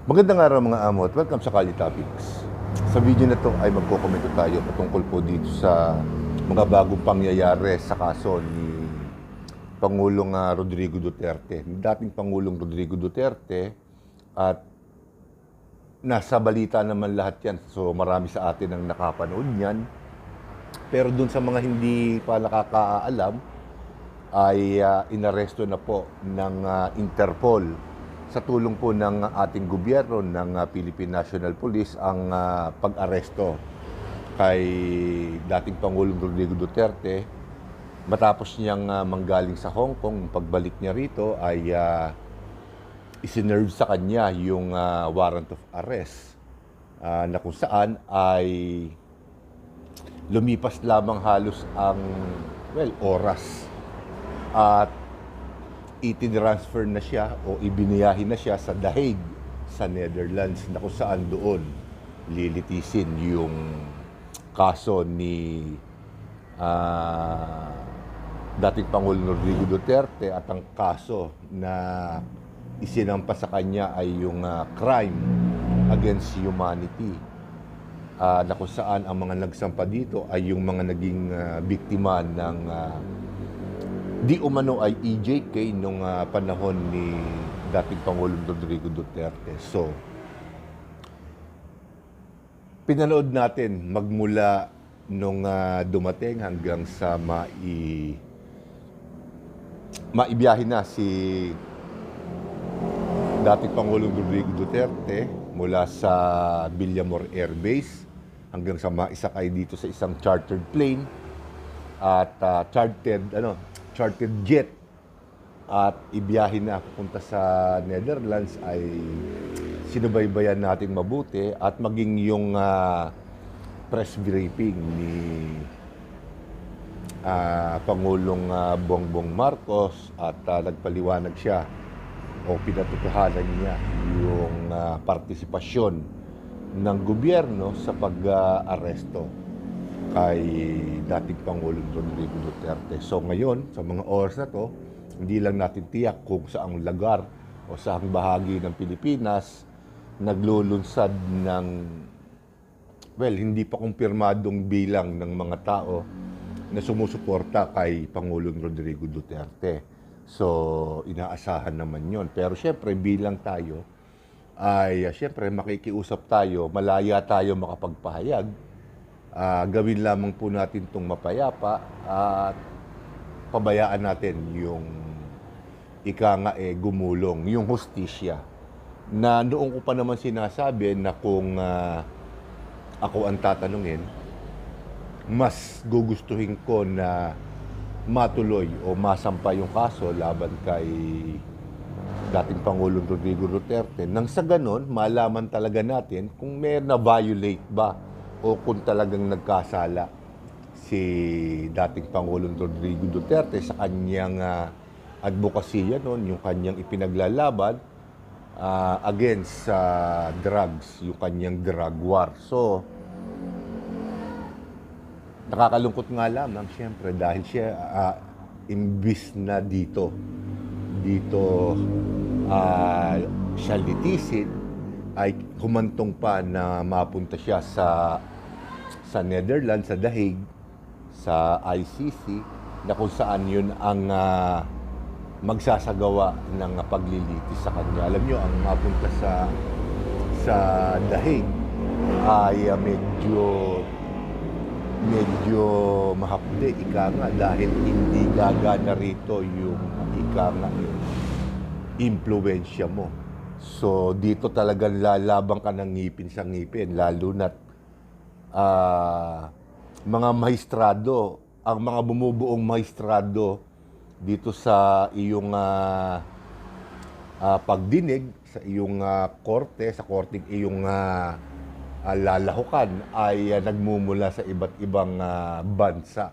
Magandang araw mga amo at welcome sa Kali Topics. Sa video na to ay magkokomento tayo patungkol po dito sa mga bagong pangyayari sa kaso ni Pangulong Rodrigo Duterte. Dating Pangulong Rodrigo Duterte at nasa balita naman lahat yan. So marami sa atin ang nakapanood niyan. Pero dun sa mga hindi pa nakakaalam ay inaresto na po ng Interpol sa tulong po ng ating gobyerno ng Philippine National Police ang pag-aresto kay dating Pangulong Rodrigo Duterte matapos niyang manggaling sa Hong Kong. Pagbalik niya rito ay isinerve sa kanya yung warrant of arrest na kung saan ay lumipas lamang halos ang oras at itinransfer na siya o ibiniyahin na siya sa The Hague sa Netherlands na kung saan doon lilitisin yung kaso ni dating Pangulong Rodrigo Duterte at ang kaso na isinampa sa kanya ay yung crime against humanity na kung saan ang mga nagsampa dito ay yung mga naging biktima ng di umano ay EJK nung panahon ni dating Pangulong Rodrigo Duterte. So, pinanood natin magmula nung dumating hanggang sa maibiyahin na si dating Pangulong Rodrigo Duterte mula sa Villamor Air Base hanggang sa maisakay dito sa isang chartered plane at chartered jet at ibiyahin na pupunta sa Netherlands ay sinubaybayan natin mabuti at maging yung press briefing ni Pangulong Bongbong Marcos at nagpaliwanag siya o pinatutuhanan niya yung partisipasyon ng gobyerno sa pag-aresto kay dating Pangulong Rodrigo Duterte. So ngayon, sa mga oras na to, hindi lang natin tiyak kung saang lugar o saang bahagi ng Pilipinas naglulunsad ng, hindi pa kumpirmadong bilang ng mga tao na sumusuporta kay Pangulong Rodrigo Duterte. So, inaasahan naman yon. Pero syempre, bilang tayo, ay syempre makikiusap tayo, malaya tayo makapagpahayag. Gawin lamang po natin itong mapayapa at pabayaan natin yung gumulong, yung hustisya. Na noong ko pa naman sinasabi na kung ako ang tatanungin, mas gugustuhin ko na matuloy o masampa yung kaso laban kay dating Pangulong Rodrigo Duterte. Nang sa ganon, malaman talaga natin kung may na-violate ba o kung talagang nagkasala si dating Pangulong Rodrigo Duterte sa kanyang advokasya noon, yung kanyang ipinaglalaban against drugs, yung kanyang drug war. So, nakakalungkot nga lamang siyempre dahil siya imbis na dito siya litisin, ay humantong pa na mapunta siya sa Netherlands, sa The Hague, sa ICC, na kung saan yun ang magsasagawa ng paglilitis sa kanya. Alam nyo, ang mapunta sa The Hague ay medyo mahapde, dahil hindi gagana rito yung yung impluwensya mo. So, dito talagang lalabang ka ng ngipin sa ngipin, lalo na't mga maestrado, ang mga bumubuong maestrado dito sa iyong pagdinig, sa iyong korte, sa korteng iyong lalahukan ay nagmumula sa iba't ibang bansa.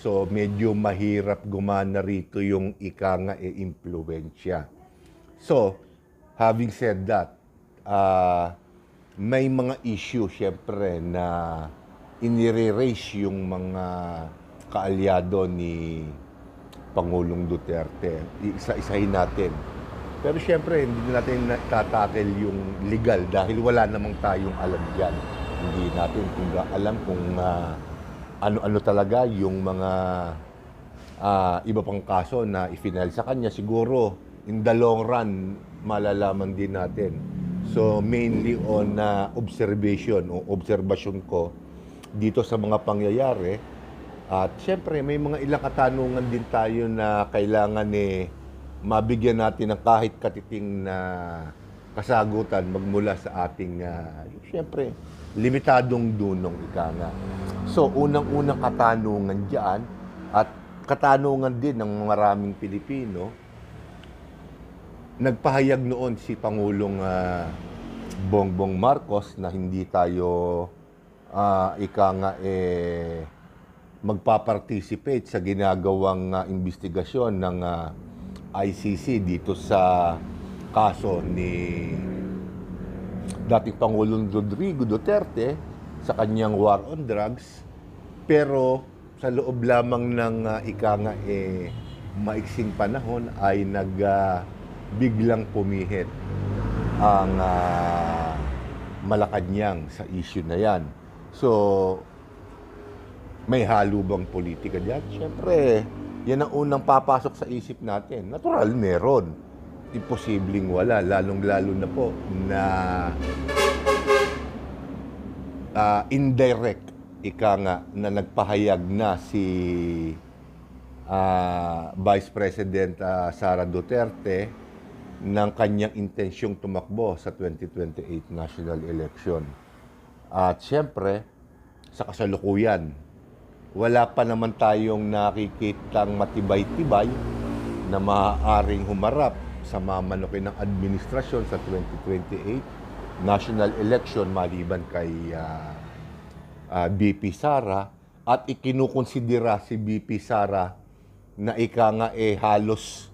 So, medyo mahirap gumana rito yung impluwensya. So, having said that, may mga issue syempre na inire-raise yung mga kaalyado ni Pangulong Duterte. Isa-isahin natin. Pero syempre, hindi natin tatakel yung legal dahil wala namang tayong alam dyan. Hindi natin alam kung ano-ano talaga yung mga iba pang kaso na ifinal sa kanya. Siguro, in the long run, malalaman din natin. So, mainly on observation o obserbasyon ko dito sa mga pangyayari. At syempre, may mga ilang katanungan din tayo na kailangan mabigyan natin ng kahit katiting na kasagutan magmula sa ating, syempre, limitadong dunong ika nga. So, unang-unang katanungan dyan at katanungan din ng maraming Pilipino, nagpahayag noon si Pangulong Bongbong Marcos na hindi tayo magpa-participate sa ginagawang investigasyon ng ICC dito sa kaso ni dating Pangulong Rodrigo Duterte sa kanyang war on drugs. Pero sa loob lamang ng maiksing panahon ay biglang pumihit ang Malacanang sa issue na yan. So, may halo bang politika diyan? Siyempre, yan ang unang papasok sa isip natin. Natural, meron. Imposibleng wala, lalong-lalo na po na indirect, na nagpahayag na si Vice President Sara Duterte ng kanyang intensyong tumakbo sa 2028 national election. At siyempre, sa kasalukuyan, wala pa naman tayong nakikitang matibay-tibay na maaaring humarap sa mamanukin ng administrasyon sa 2028 national election maliban kay BP Sara, at ikinukonsidera si BP Sara na halos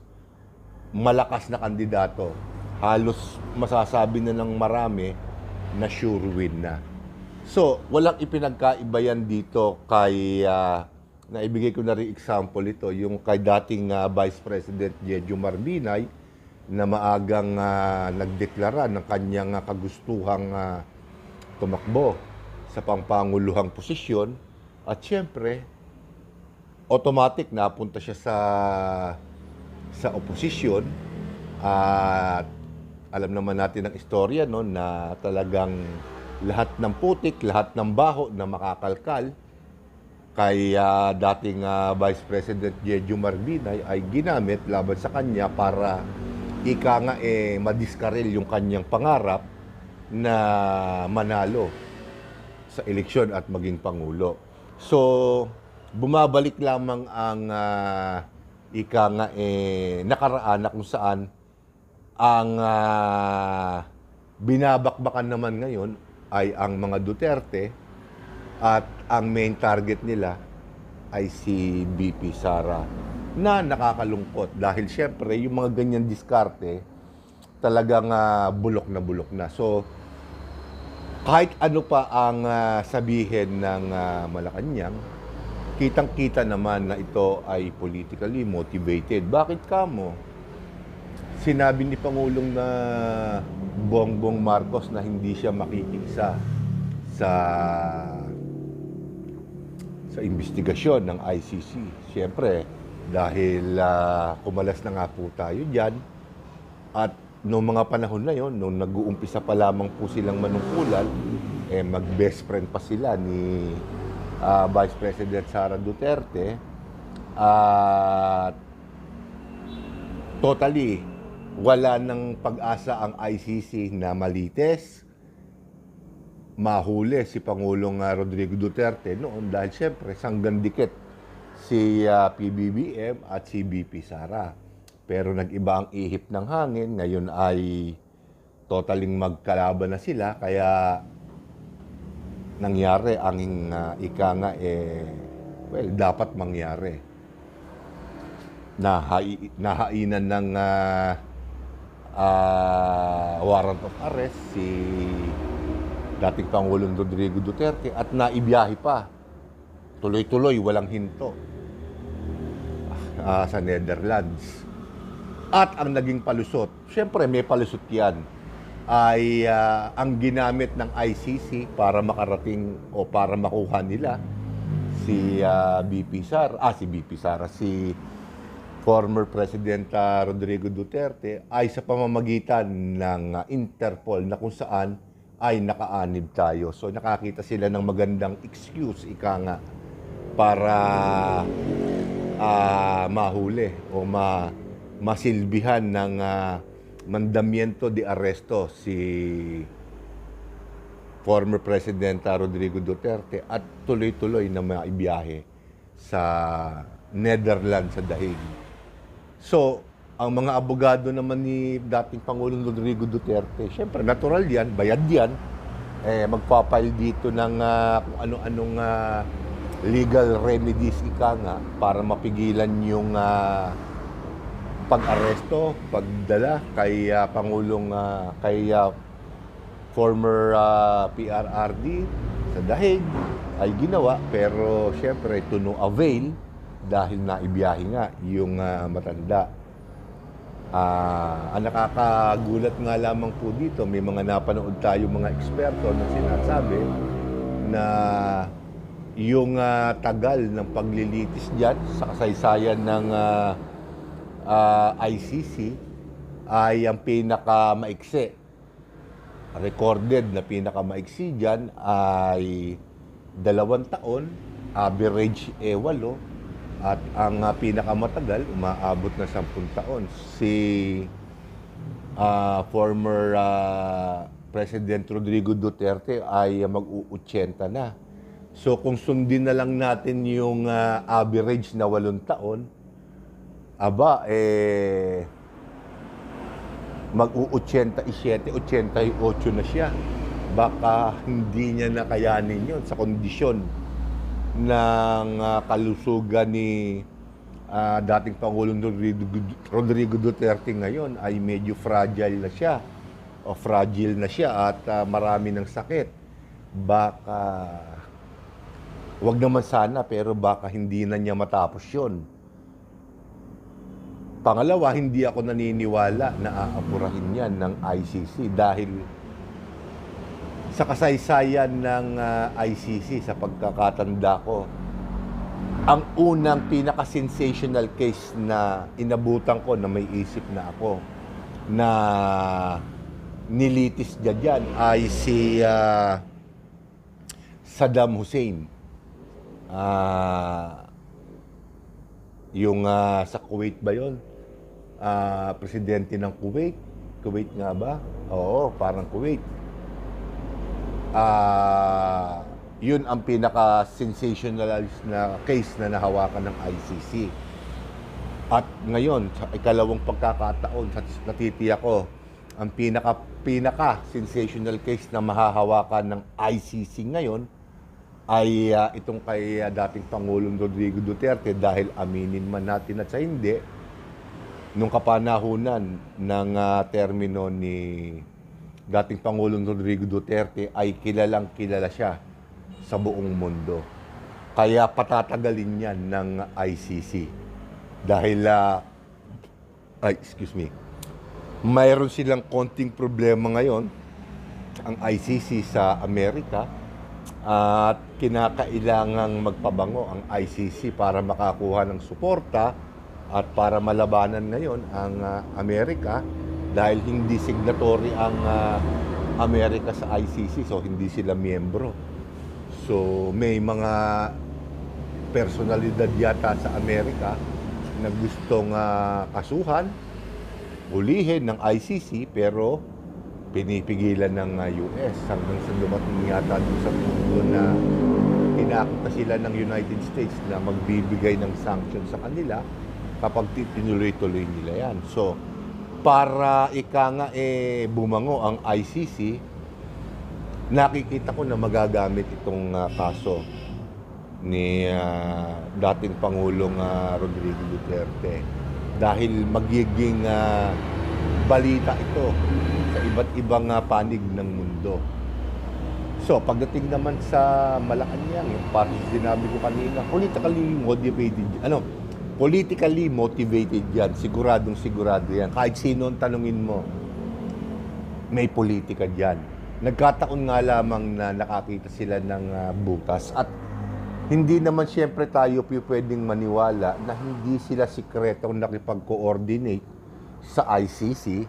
malakas na kandidato. Halos masasabi na ng marami na sure win na. So, walang ipinagkaiba yan dito kay, naibigay ko na rin example ito, yung kay dating Vice President Jeju Marbinay na maagang nagdeklara ng kanyang kagustuhang tumakbo sa pangpanguluhang posisyon. At syempre, automatic napunta siya sa oposisyon. At alam naman natin ang istorya no, na talagang lahat ng putik, lahat ng baho na makakalkal kay dating Vice President Jeju Marbinay ay ginamit laban sa kanya para madiskarel yung kanyang pangarap na manalo sa eleksyon at maging Pangulo. So, bumabalik lamang ang nakaraan na kung saan ang binabakbakan naman ngayon ay ang mga Duterte at ang main target nila ay si BP Sara, na nakakalungkot dahil syempre yung mga ganyan diskarte talagang bulok na. So, kahit ano pa ang sabihin ng Malacanang, kitang-kita naman na ito ay politically motivated. Bakit kamo? Sinabi ni Pangulong na Bongbong Marcos na hindi siya makikisa sa investigasyon ng ICC. Siyempre, dahil kumalas na nga po tayo dyan. At noong mga panahon na yon, nung nag-uumpisa pa lamang po silang manungkulan, mag-best friend pa sila ni Vice President Sara Duterte. At totally, wala ng pag-asa ang ICC na malites, mahuli si Pangulong Rodrigo Duterte noon dahil siyempre sanggandikit si PBBM at si BP Sara. Pero nag-iba ang ihip ng hangin, ngayon ay totaling magkalaban na sila, kaya nangyari ang dapat mangyari. Nahainan ng warrant of arrest si dating Pangulong Rodrigo Duterte at naibiyahe pa. Tuloy-tuloy, walang hinto sa Netherlands. At ang naging palusot, syempre may palusot yan, ay ang ginamit ng ICC para makarating o para makuha nila si BP Sara, si former President Rodrigo Duterte ay sa pamamagitan ng Interpol na kung saan ay nakaanib tayo. So nakakita sila ng magandang excuse, ika nga, para mahuli o masilbihan ng mandamiento de arresto si former President Rodrigo Duterte at tuloy-tuloy na maibiyahe sa Netherlands sa dahig. So, ang mga abogado naman ni dating Pangulong Rodrigo Duterte, syempre natural yan, bayad yan, magpapile dito ng kung ano-anong legal remedies ika nga para mapigilan yung pag-aresto, pagdala kay former PRRD sa dahig ay ginawa, pero syempre to no avail dahil naibiyahe nga yung matanda. Ang nakakagulat nga lamang po dito, may mga napanood tayo mga eksperto na sinasabi na yung tagal ng paglilitis dyan sa kasaysayan ng ICC ay ang pinakamaiksi. Recorded na pinakamaiksi dyan ay 2 taon, average 8, at ang pinakamatagal umaabot na 10 taon. Si former President Rodrigo Duterte ay mag-80 na. So kung sundin na lang natin yung average na 8 taon, mag-87, 88 na siya. Baka hindi niya nakayanin yun sa kondisyon ng kalusugan ni dating Pangulong Rodrigo Duterte ngayon ay medyo fragile na siya at marami ng sakit. Baka, wag naman sana, pero baka hindi na niya matapos yun. Pangalawa, hindi ako naniniwala na aapurahin yan ng ICC dahil sa kasaysayan ng ICC, sa pagkakatanda ko, ang unang pinaka-sensational case na inabutan ko na may isip na ako na nilitis dyan ay si Saddam Hussein. Yung sa Kuwait ba yun? Presidente ng Kuwait. Kuwait nga ba? Oo, parang Kuwait. Yun ang pinaka-sensationalized na case na nahawakan ng ICC. At ngayon, sa ikalawang pagkakataon, natitiyak ko, ang pinaka-sensational case na mahahawakan ng ICC ngayon ay itong kay dating Pangulong Rodrigo Duterte, dahil aminin man natin at sa hindi, nung kapanahunan ng termino ni dating Pangulong Rodrigo Duterte ay kilalang-kilala siya sa buong mundo. Kaya patatagalin yan ng ICC. Dahil, mayroon silang konting problema ngayon, ang ICC sa Amerika, at kinakailangang magpabango ang ICC para makakuha ng suporta at para malabanan ngayon ang Amerika, dahil hindi signatory ang Amerika sa ICC, so hindi sila miyembro. So may mga personalidad yata sa Amerika na gustong kasuhan, ulihin ng ICC, pero pinipigilan ng US hanggang sa dumating yata doon sa punto na kinakita sila ng United States na magbibigay ng sanction sa kanila kapag tinuloy-tuloy nila yan. So, para bumango ang ICC, nakikita ko na magagamit itong kaso ni dating Pangulong Rodrigo Duterte, dahil magiging balita ito sa iba't ibang panig ng mundo. So, pagdating naman sa Malacanang, yung parang sinabi ko kanina, politically Politically motivated yan. Siguradong sigurado yan. Kahit sino ang tanungin mo, may politika dyan. Nagkataon nga lamang na nakakita sila ng butas. At hindi naman siyempre tayo pwedeng maniwala na hindi sila sikretong nakipag-coordinate sa ICC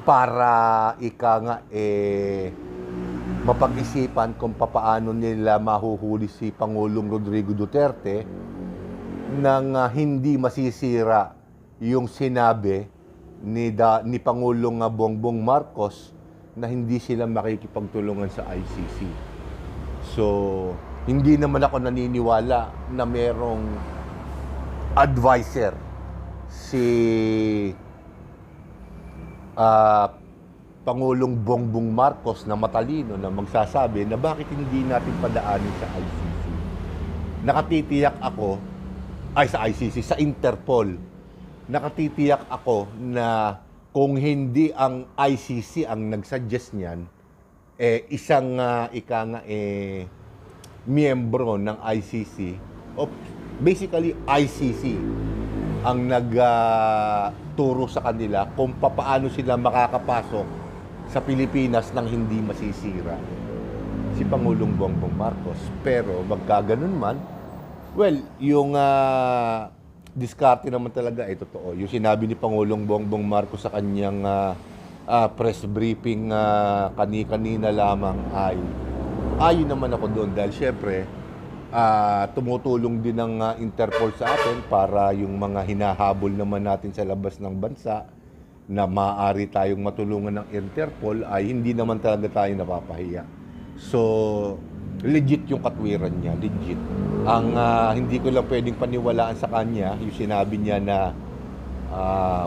para mapag-isipan kung papaano nila mahuhuli si Pangulong Rodrigo Duterte nang hindi masisira yung sinabi ni Pangulong Bongbong Marcos na hindi sila makikipagtulungan sa ICC. So, hindi naman ako naniniwala na merong advisor si Pangulong Bongbong Marcos na matalino na magsasabi na bakit hindi natin padaanin sa ICC. Nakatitiyak ako, sa ICC, sa Interpol, nakatitiyak ako na kung hindi ang ICC ang nagsuggest niyan, isang miyembro ng ICC, o basically ICC, ang nagturo sa kanila kung paano sila makakapasok sa Pilipinas nang hindi masisira si Pangulong Bongbong Marcos. Pero magkaganon man, well, yung diskarte naman talaga ay totoo. Yung sinabi ni Pangulong Bongbong Marcos sa kanyang press briefing kani-kanina lamang ay ayon naman ako doon dahil syempre tumutulong din ng Interpol sa atin para yung mga hinahabol naman natin sa labas ng bansa na maaari tayong matulungan ng Interpol ay hindi naman talaga tayo napapahiya. So, legit yung katwiran niya, legit. Ang hindi ko lang pwedeng paniwalaan sa kanya, yung sinabi niya na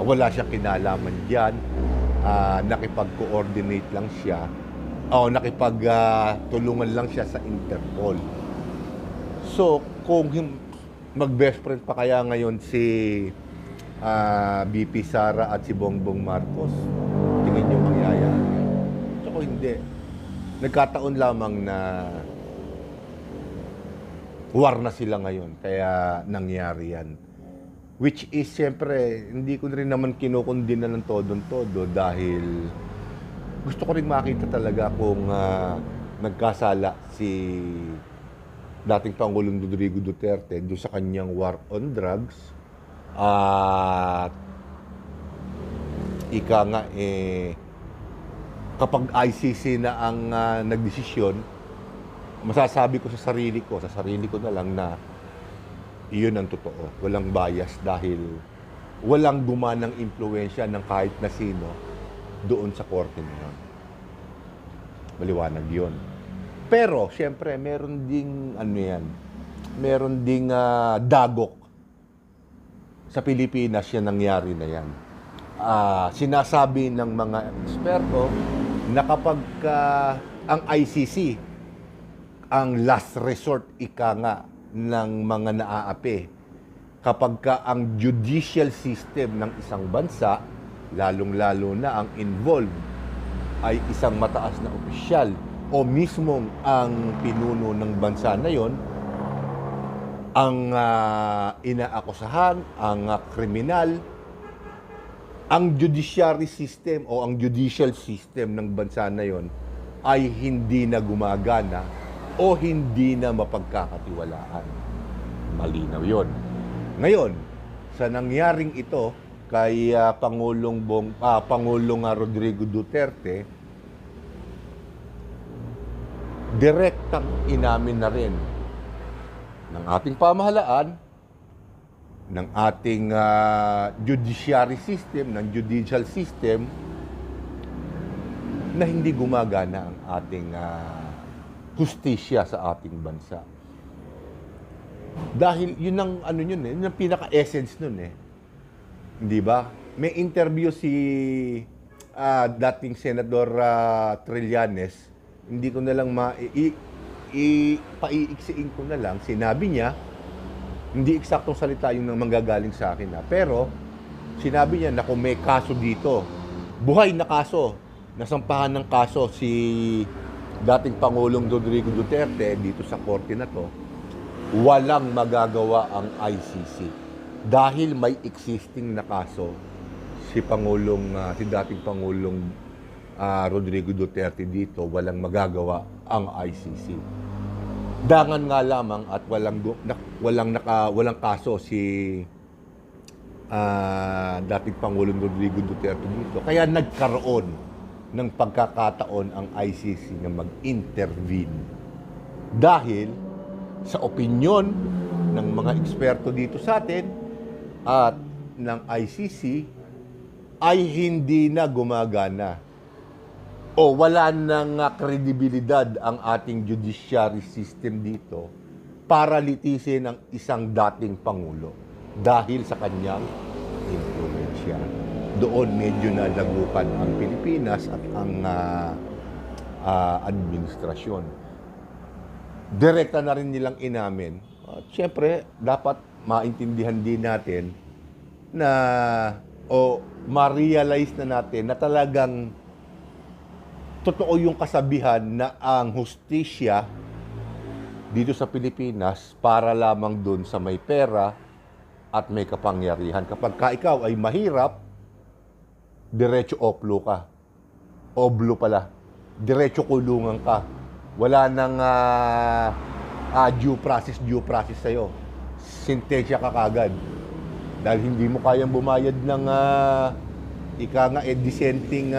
wala siyang kinalaman diyan, nakipag-coordinate lang siya, o nakipag-tulungan lang siya sa Interpol. So, kung mag-best friend pa kaya ngayon si BP Sara at si Bongbong Marcos, tingin niyo mangyayari? So, hindi. Nagkataon lamang na war na sila ngayon, kaya nangyari yan. Which is, siyempre, hindi ko rin naman kinukundina ng todong-todo dahil gusto ko rin makita talaga kung nagkasala si dating Pangulong Rodrigo Duterte doon sa kanyang war on drugs at kapag ICC na ang nagdesisyon, masasabi ko sa sarili ko na lang na iyon ang totoo. Walang bias dahil walang gumanang impluwensya ng kahit na sino doon sa korte na yun. Maliwanag yun. Pero, siyempre, meron ding dagok sa Pilipinas yan nangyari na yan. Sinasabi ng mga eksperto na kapag ang ICC ang last resort ng mga naaapi, kapag ang judicial system ng isang bansa, lalong-lalo na ang involved ay isang mataas na opisyal o mismong ang pinuno ng bansa na yon, ang inaakusahan, ang kriminal, ang judiciary system o ang judicial system ng bansa na yon ay hindi na gumagana o hindi na mapagkakatiwalaan. Malinaw yon. Ngayon, sa nangyaring ito kay Pangulong Rodrigo Duterte, direktang inamin na rin ng ating pamahalaan, ng ating judiciary system, ng judicial system, na hindi gumagana ang ating hustisya sa ating bansa. Dahil yun ang yun ang pinaka-essence nun Hindi ba? May interview si dating Senador Trillanes, hindi ko na lang paiiksiin ko na lang, sinabi niya, hindi eksaktong salita yung manggagaling sa akin pero sinabi niya na kung may kaso dito, buhay na kaso, nasampahan ng kaso si dating Pangulong Rodrigo Duterte dito sa korte na to, walang magagawa ang ICC. Dahil may existing na kaso si dating Pangulong Rodrigo Duterte dito, walang magagawa ang ICC. Dangan nga lamang at walang kaso si dating Pangulong Rodrigo Duterte dito. Kaya nagkaroon ng pagkakataon ang ICC na mag-intervene. Dahil sa opinyon ng mga eksperto dito sa atin at ng ICC ay hindi na gumagana o wala nang kredibilidad ang ating judiciary system dito para litisin ang isang dating Pangulo dahil sa kanyang influensya. Doon medyo nalagukan ang Pilipinas at ang administrasyon. Direkta na rin nilang inamin. Siyempre, dapat maintindihan din natin na o ma-realize na natin na talagang totoo yung kasabihan na ang hustisya dito sa Pilipinas para lamang doon sa may pera at may kapangyarihan. Kapag ikaw ay mahirap, diretso oplo ka. Oblo pala. Diretso kulungan ka. Wala nang due process sa'yo. Sintensya ka kagad. Dahil hindi mo kayang bumayad ng dissenting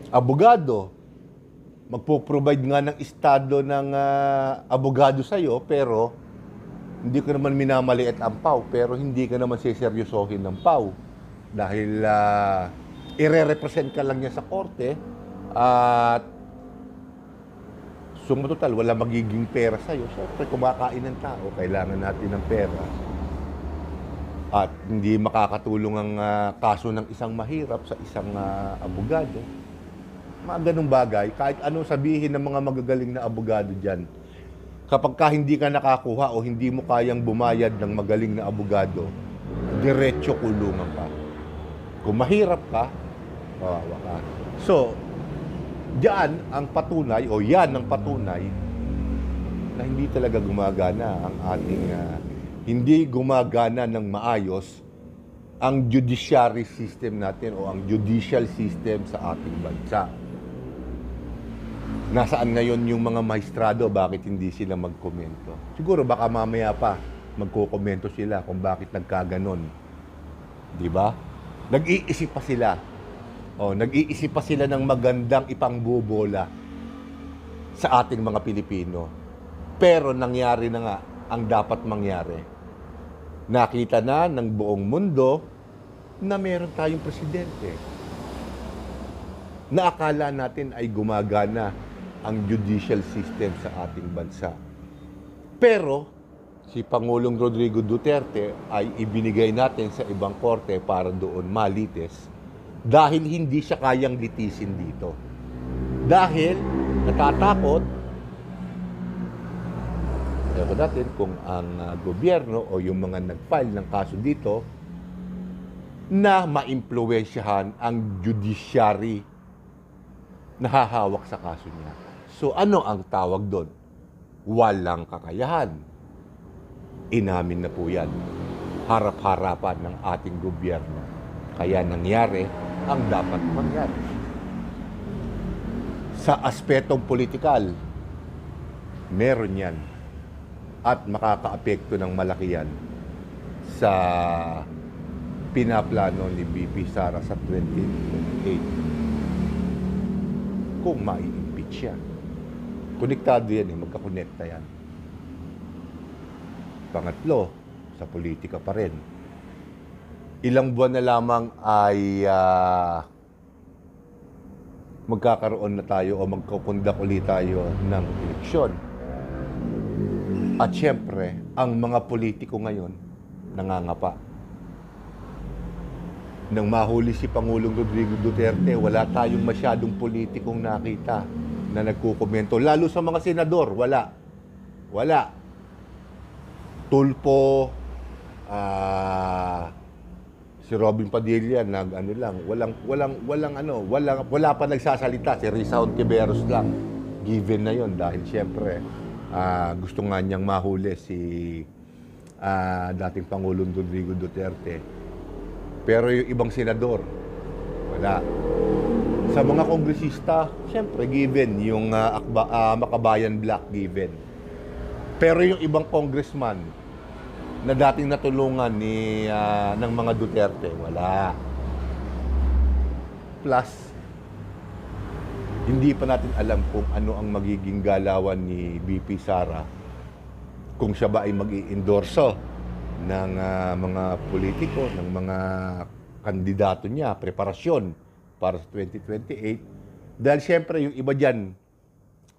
abogado. Magpo-provide nga ng estado ng abogado sa'yo, pero hindi ko naman minamaliit ang PAW, pero hindi ka naman seseryosohin ng PAW. Dahil ire-represent ka lang niya sa korte at sumatotal, wala magiging pera sa'yo. Siyempre, kumakain ng tao, kailangan natin ng pera. At hindi makakatulong ang kaso ng isang mahirap sa isang abogado. Mga ganung bagay, kahit anong sabihin ng mga magagaling na abogado dyan, kapag hindi ka nakakuha o hindi mo kayang bumayad ng magaling na abogado, diretso kulungan ka. Kung mahirap ka, kawawa ka. So, diyan ang patunay, o yan ang patunay, na hindi talaga gumagana ang ating, hindi gumagana ng maayos ang judiciary system natin o ang judicial system sa ating bansa. Nasaan ngayon yung mga maestrado, bakit hindi sila magkomento? Siguro baka mamaya pa magkokomento sila kung bakit nagkaganon. Di ba? Nag-iisip pa sila. Nag-iisip pa sila ng magandang ipangbobola sa ating mga Pilipino. Pero nangyari na nga ang dapat mangyari. Nakita na ng buong mundo na meron tayong presidente. Na akala natin ay gumagana ang judicial system sa ating bansa. Pero si Pangulong Rodrigo Duterte ay ibinigay natin sa ibang korte para doon malitis dahil hindi siya kayang litisin dito. Dahil natatakot, ewan natin kung ang gobyerno o yung mga nag-file ng kaso dito na maimpluwensyahan ang judiciary na hahawak sa kaso niya. So ano ang tawag doon? Walang kakayahan. Inamin na po yan. Harap-harapan ng ating gobyerno. Kaya nangyari ang dapat mangyari. Sa aspetong politikal, meron yan. At makakaapekto ng malaki yan sa pinaplano ni BP Sara sa 2028. Kung mai-impeach siya. Konektado yan magkakonekta yan. Pangatlo, sa politika pa rin. Ilang buwan na lamang ay magkakaroon na tayo o magkukundak ulit tayo ng eleksyon. At syempre, ang mga politiko ngayon nangangapa. Nang mahuli si Pangulong Rodrigo Duterte, wala tayong masyadong politikong nakita na nagkukomento. Lalo sa mga senador, wala. Wala. Tulfo, si Robin Padilla, wala pa nagsasalita. Si Risa Ontiveros lang. Given na yon dahil siyempre, Gusto nga niyang mahuli si dating Pangulong Rodrigo Duterte. Pero yung ibang senador, wala. Sa mga kongresista, siyempre given yung Makabayan Black, given. Pero yung ibang congressman na dating natulungan ng mga Duterte, wala. Plus, hindi pa natin alam kung ano ang magiging galawan ni BP Sara, kung siya ba ay mag-i-endorso ng mga politiko, ng mga kandidato niya, preparasyon para sa 2028. Dahil siyempre yung iba dyan,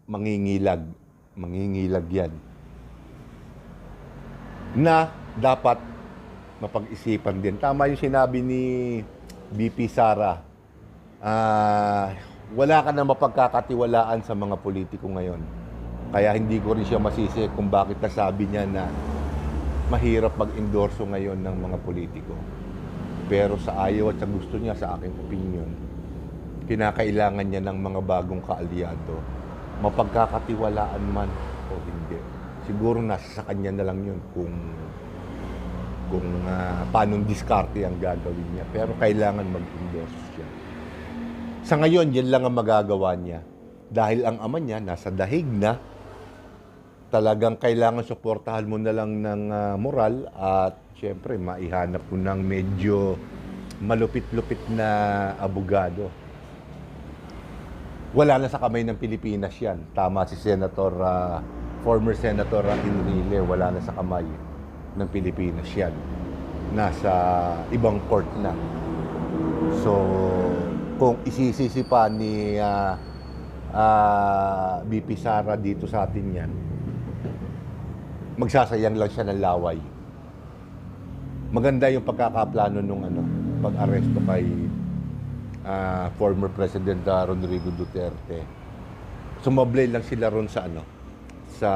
mangingilag yan. Na dapat mapag-isipan din. Tama yung sinabi ni BP Sara, wala ka na mapagkakatiwalaan sa mga politiko ngayon. Kaya hindi ko rin siya masisi kung bakit nasabi niya na mahirap mag-endorso ngayon ng mga politiko. Pero sa ayaw at sa gusto niya, sa aking opinion, kinakailangan niya ng mga bagong kaalyado. Mapagkakatiwalaan man o hindi. Siguro nasa sa kanya na lang yun kung paano diskarte ang gagawin niya. Pero kailangan mag-endorse siya. Sa ngayon, yan lang ang magagawa niya. Dahil ang ama niya nasa dahig na, talagang kailangan suportahan mo na lang ng moral at syempre maihanap mo ng medyo malupit-lupit na abogado. Wala na sa kamay ng Pilipinas yan. Tama si former Senator Enrile, wala na sa kamay ng Pilipinas yan. Nasa ibang court na. So, kung isisisi pa ni BP Sara dito sa atin yan, magsasayang lang siya ng laway. Maganda yung pagkakaplano nung pag-aresto kay former President Rodrigo Duterte. Sumablay lang sila ron sa sa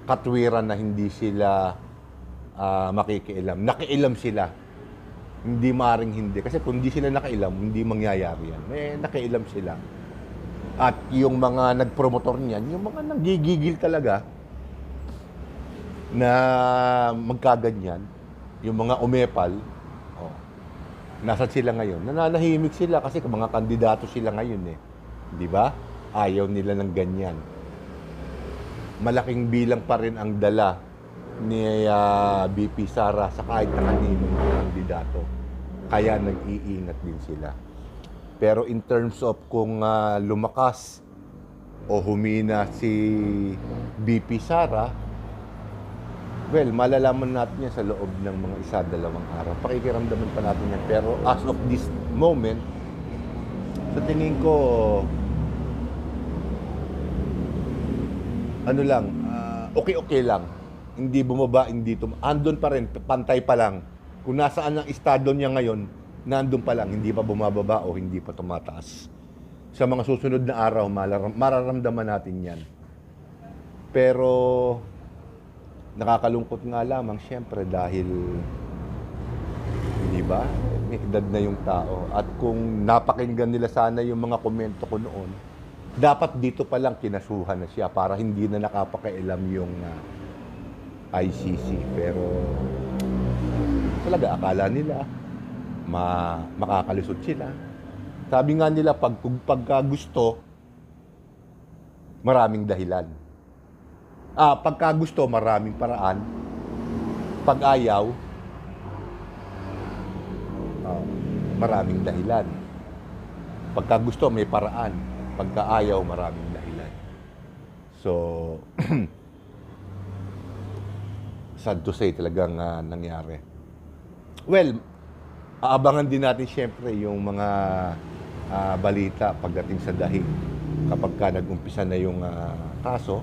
katwiran na hindi sila makikialam. Nakialam sila. Hindi maring hindi. Kasi kung hindi sila nakailam, hindi mangyayari yan. May nakialam sila. At yung mga nagpromotor niyan, yung mga nanggigigil talaga na magkaganyan, yung mga umepal, nasan sila ngayon? Nananahimik sila kasi mga kandidato sila ngayon eh. Di ba? Ayaw nila ng ganyan. Malaking bilang pa rin ang dala ni BP Sara sa kahit na kaninong kandidato. Kaya nag-iingat din sila. Pero in terms of kung lumakas o humina si BP Sara, well, malalaman natin yan sa loob ng mga 1-2 araw. Pakikiramdaman pa natin yan. Pero as of this moment, sa tingin ko, okay lang. Hindi bumaba, hindi andun pa rin, pantay pa lang. Kung nasaan ang estado niya ngayon, nandun pa lang, hindi pa bumababa o hindi pa tumataas. Sa mga susunod na araw, mararamdaman natin yan. Pero, nakakalungkot nga lamang, siyempre, dahil, hindi ba, may edad na yung tao. At kung napakinggan nila sana yung mga komento ko noon, dapat dito pa lang kinasuhan na siya para hindi na nakapakailam yung ICC. Pero talaga akala nila makakalusot sila. Sabi nga nila pagka gusto, maraming dahilan. Pagka gusto, maraming paraan. Pag ayaw, maraming dahilan. Pagka gusto, may paraan. Pagka ayaw, maraming dahilan. So, sad to say talagang nangyari. Well, aabangan din natin siyempre yung mga balita pagdating sa dahig. Kapag ka nag-umpisa na yung kaso,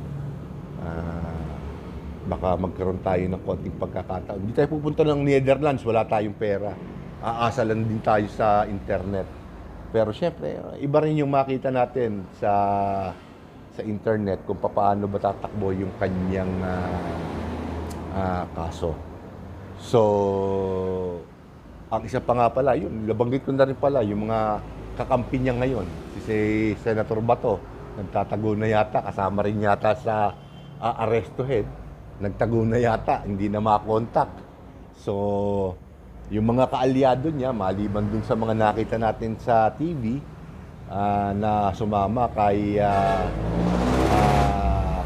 baka magkaroon tayo ng konting pagkakataon. Hindi tayo pupunta ng Netherlands, wala tayong pera. Aasa lang din tayo sa internet. Pero siyempre, iba rin yung makita natin sa internet kung paano ba tatakbo yung kanyang kaso. So, ang isa pa nga pala, yun, nabanggit ko na rin pala, yung mga kakampi niya ngayon, si Senator Bato, nagtatago na yata, kasama rin yata sa arestuhin. Nagtago na yata, hindi na makontak. So, yung mga kaalyado niya, maliban dun sa mga nakita natin sa TV, na sumama kay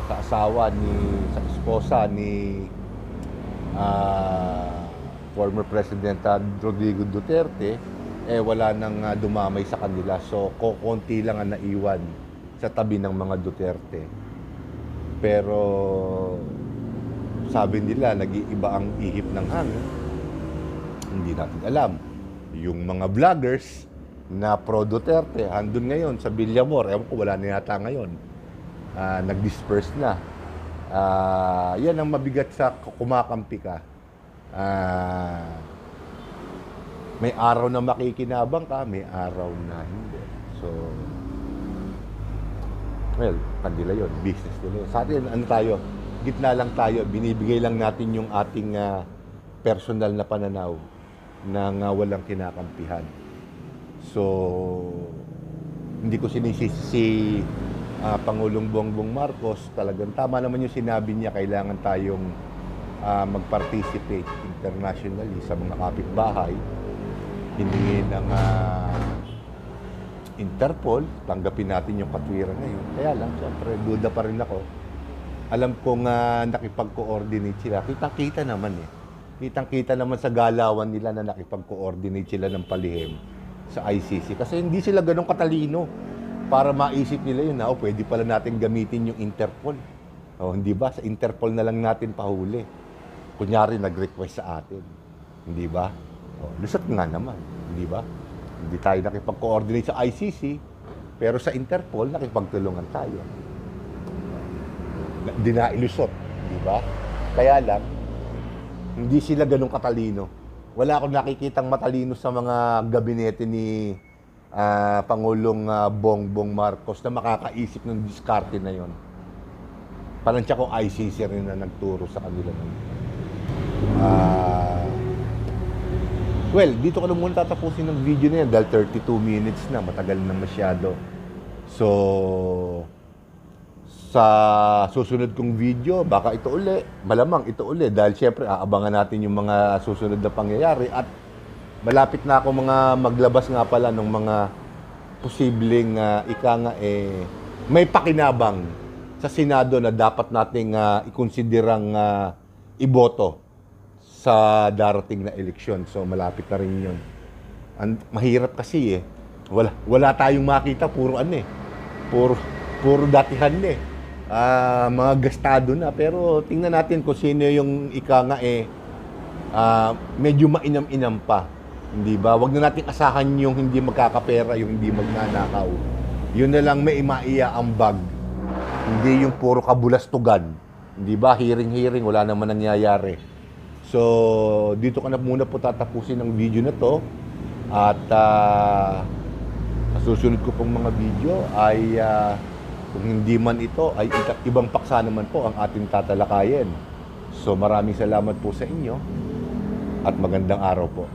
kaasawa sa esposa ni former President Rodrigo Duterte, wala nang dumamay sa kanila. So, konti lang ang naiwan sa tabi ng mga Duterte. Pero, sabi nila, nag-iiba ang ihip ng hangin. Hindi natin alam. Yung mga vloggers na pro-Duterte, andun ngayon sa Villamor. Ewan ko, wala na yata ngayon. Nag-disperse na. Yan ang mabigat sa kumakampi ka. May araw na makikinabang ka, may araw na hindi. So, well, kanila yun, business nila yun. Sa atin, ano tayo, gitna lang tayo, binibigay lang natin yung ating personal na pananaw na walang kinakampihan. So, hindi ko sinisisi si Pangulong Bongbong Marcos. Talagang tama naman yung sinabi niya, kailangan tayong mag-participate internationally sa mga kapitbahay, hiningi ng Interpol, tanggapin natin yung katwiran na yun. Kaya lang, siyempre, duda pa rin ako. Alam kong nakipag-coordinate sila. Kitang-kita naman eh. Kitang-kita naman sa galawan nila na nakipag-coordinate sila ng palihim sa ICC. Kasi hindi sila ganun katalino para maisip nila yun na, pwede pala natin gamitin yung Interpol. Hindi ba? Sa Interpol na lang natin pahuli. Kunyari, nag-request sa atin. Hindi ba? Lusot nga naman. Hindi ba? Hindi tayo nakipag-coordinate sa ICC, pero sa Interpol, nakipagtulungan tayo. Di na ilusot, di ba? Kaya lang, hindi sila ganun katalino. Wala akong nakikitang matalino sa mga gabinete ni Pangulong Bongbong Marcos na makakaisip ng diskarte na yon. Palansya kung ICC rin na nagturo sa kanila. Well, dito ko na muna tatapusin ng video na yan dahil 32 minutes na, matagal na masyado. So, sa susunod kong video, baka ito uli, malamang ito uli dahil syempre aabangan natin yung mga susunod na pangyayari at malapit na ako maglabas nga pala ng mga posibleng may pakinabang sa Senado na dapat nating ikonsiderang iboto sa darating na eleksyon. So, malapit na rin yun. Mahirap kasi wala tayong makita, puro puro datihan mga gastado na. Pero tingnan natin kung sino yung medyo mainam-inam pa. Hindi ba? Huwag na natin asahan yung hindi magkakapera, yung hindi magnanakaw. Yun na lang may maiaambag. Hindi yung puro kabulastugan. Hindi ba? Hearing, wala naman nangyayari. So, dito ka na muna po tatapusin ang video na to. At sa susunod ko pong mga video ay kung hindi man ito, ay ibang paksa naman po ang ating tatalakayin. So, maraming salamat po sa inyo at magandang araw po.